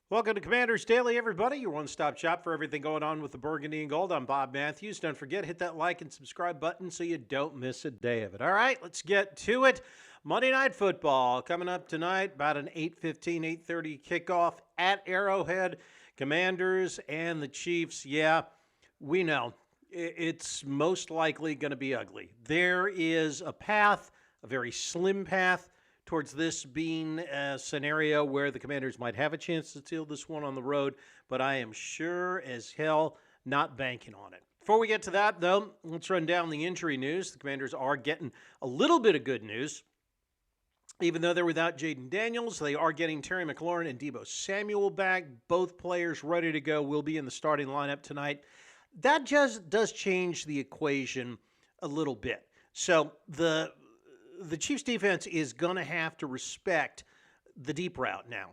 Welcome to Commanders Daily, everybody. Your one-stop shop for everything going on with the Burgundy and Gold. I'm Bob Matthews. Don't forget, hit that like and subscribe button so you don't miss a day of it. All right, let's get to it. Monday Night Football coming up tonight, about an 8:15, 8:30 kickoff at Arrowhead. Commanders and the Chiefs. Yeah, we know it's most likely going to be ugly. There is a path, a very slim path, towards this being a scenario where the Commanders might have a chance to steal this one on the road, but I am sure as hell not banking on it. Before we get to that, though, let's run down the injury news. The Commanders are getting a little bit of good news. Even though they're without Jaden Daniels, they are getting Terry McLaurin and Deebo Samuel back. Both players ready to go, will be in the starting lineup tonight. That just does change the equation a little bit. So the Chiefs defense is going to have to respect the deep route now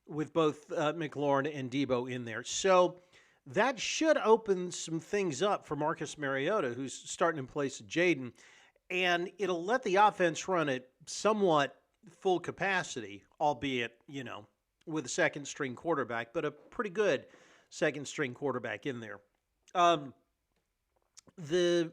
with both McLaurin and Deebo in there. So that should open some things up for Marcus Mariota, who's starting in place of Jaden, and it'll let the offense run at somewhat full capacity, albeit, with a second-string quarterback, but a pretty good second-string quarterback in there. The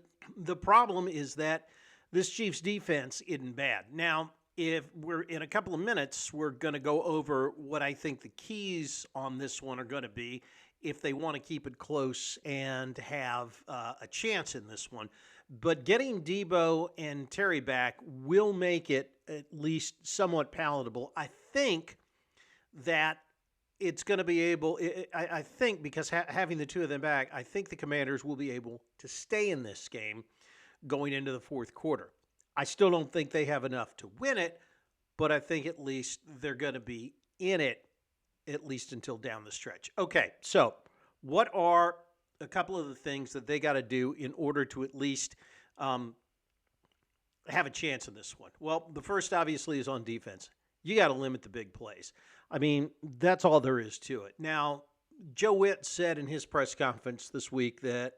problem is that this Chiefs defense isn't bad. Now, if we're in a couple of minutes, we're going to go over what I think the keys on this one are going to be if they want to keep it close and have a chance in this one. But getting Deebo and Terry back will make it at least somewhat palatable. I think that it's going to be able, I think because having the two of them back, I think the Commanders will be able to stay in this game going into the fourth quarter. I still don't think they have enough to win it, but I think at least they're going to be in it at least until down the stretch. Okay, so what are a couple of the things that they got to do in order to at least have a chance in this one? Well, the first obviously is on defense. You got to limit the big plays. I mean, that's all there is to it. Now, Joe Witt said in his press conference this week that,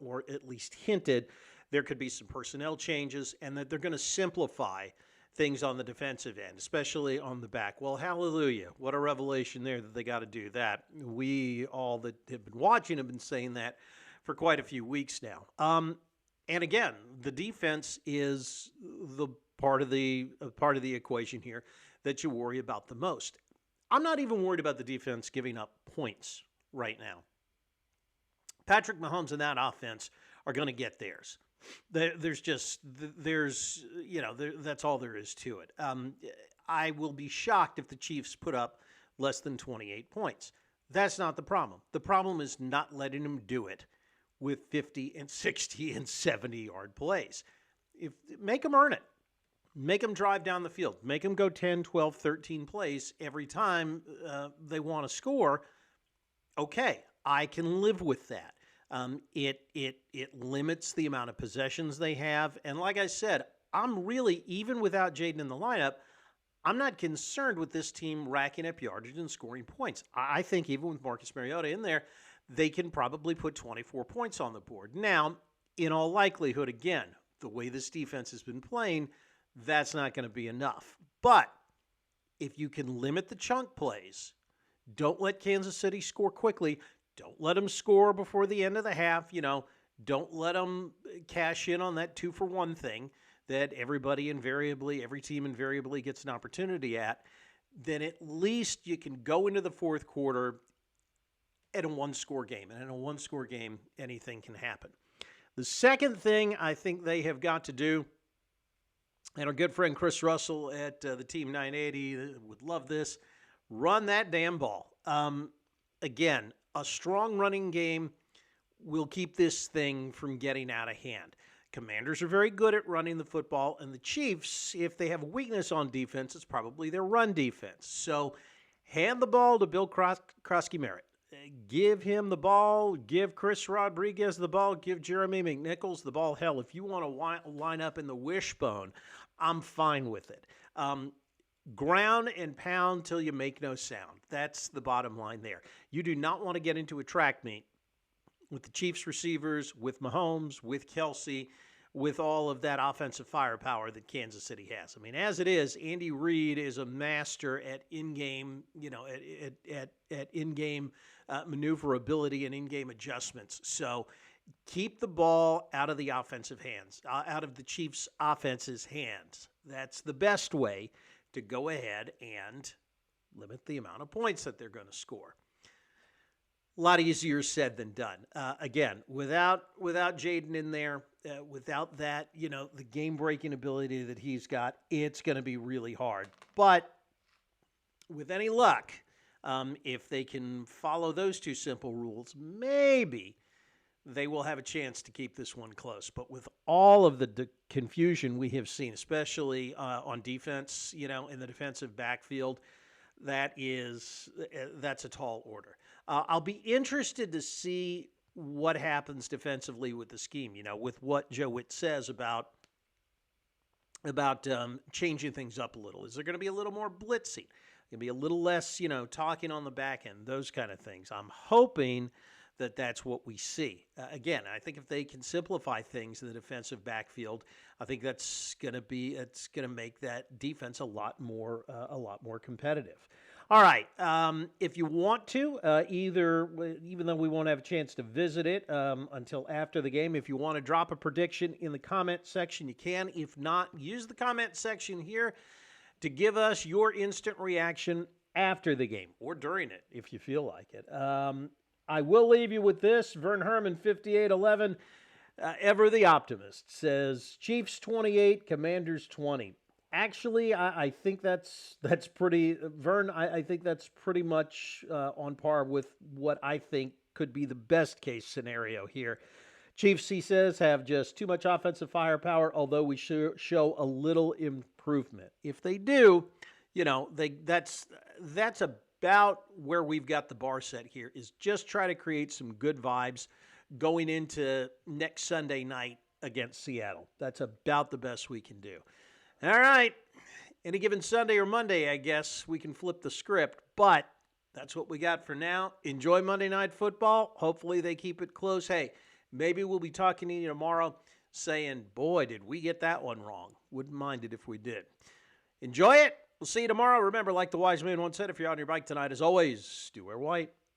or at least hinted, there could be some personnel changes and that they're going to simplify things on the defensive end, especially on the back. Well, hallelujah. What a revelation there that they got to do that. We all that have been watching have been saying that for quite a few weeks now. And again, the defense is the part of the equation here that you worry about the most. I'm not even worried about the defense giving up points right now. Patrick Mahomes and that offense are going to get theirs. That's all there is to it. I will be shocked if the Chiefs put up less than 28 points. That's not the problem. The problem is not letting them do it with 50 and 60 and 70-yard plays. Make them earn it. Make them drive down the field. Make them go 10, 12, 13 plays every time they want to score. Okay, I can live with that. It limits the amount of possessions they have. And like I said, I'm really, even without Jaden in the lineup, I'm not concerned with this team racking up yardage and scoring points. I think even with Marcus Mariota in there, they can probably put 24 points on the board. Now, in all likelihood, again, the way this defense has been playing, that's not going to be enough. But if you can limit the chunk plays, don't let Kansas City score quickly. Don't let them score before the end of the half. Don't let them cash in on that 2-for-1 thing that every team invariably gets an opportunity at. Then at least you can go into the fourth quarter at a one-score game. And in a one-score game, anything can happen. The second thing I think they have got to do, and our good friend Chris Russell at the Team 980 would love this, run that damn ball. Again, a strong running game will keep this thing from getting out of hand. Commanders are very good at running the football, and the Chiefs, if they have a weakness on defense, it's probably their run defense. So hand the ball to Bill Krosky-Merritt. Give him the ball. Give Chris Rodriguez the ball. Give Jeremy McNichols the ball. Hell, if you want to line up in the wishbone, I'm fine with it. Ground and pound till you make no sound. That's the bottom line there. You do not want to get into a track meet with the Chiefs receivers, with Mahomes, with Kelsey, with all of that offensive firepower that Kansas City has. I mean, as it is, Andy Reid is a master at in-game, at in-game maneuverability and in-game adjustments. So keep the ball out of the offensive hands, out of the Chiefs' offense's hands. That's the best way to go ahead and limit the amount of points that they're going to score. A lot easier said than done. Again, without Jaden in there, without that, the game-breaking ability that he's got, it's going to be really hard. But with any luck, if they can follow those two simple rules, maybe they will have a chance to keep this one close. But with all of the confusion we have seen, especially on defense, in the defensive backfield, that's a tall order. I'll be interested to see what happens defensively with the scheme, with what Joe Witt says about changing things up a little. Is there going to be a little more blitzing? Going to be a little less, talking on the back end, those kind of things. I'm hoping that that's what we see. Again, I think if they can simplify things in the defensive backfield, I think it's going to make that defense a lot more competitive. All right. If you want to, even though we won't have a chance to visit it until after the game, if you want to drop a prediction in the comment section, you can. If not, use the comment section here to give us your instant reaction after the game or during it, if you feel like it. I will leave you with this. Vern Herman, 5811, ever the optimist, says Chiefs 28, Commanders 20. Actually, I think that's pretty, Vern, I think that's pretty much on par with what I think could be the best case scenario here. Chiefs, he says, have just too much offensive firepower, although we show a little improvement. If they do, that's about where we've got the bar set here, is just try to create some good vibes going into next Sunday night against Seattle. That's about the best we can do. All right. Any given Sunday or Monday, I guess, we can flip the script, but that's what we got for now. Enjoy Monday Night Football. Hopefully they keep it close. Hey, maybe we'll be talking to you tomorrow saying, boy, did we get that one wrong. Wouldn't mind it if we did. Enjoy it. We'll see you tomorrow. Remember, like the wise man once said, if you're on your bike tonight, as always, do wear white.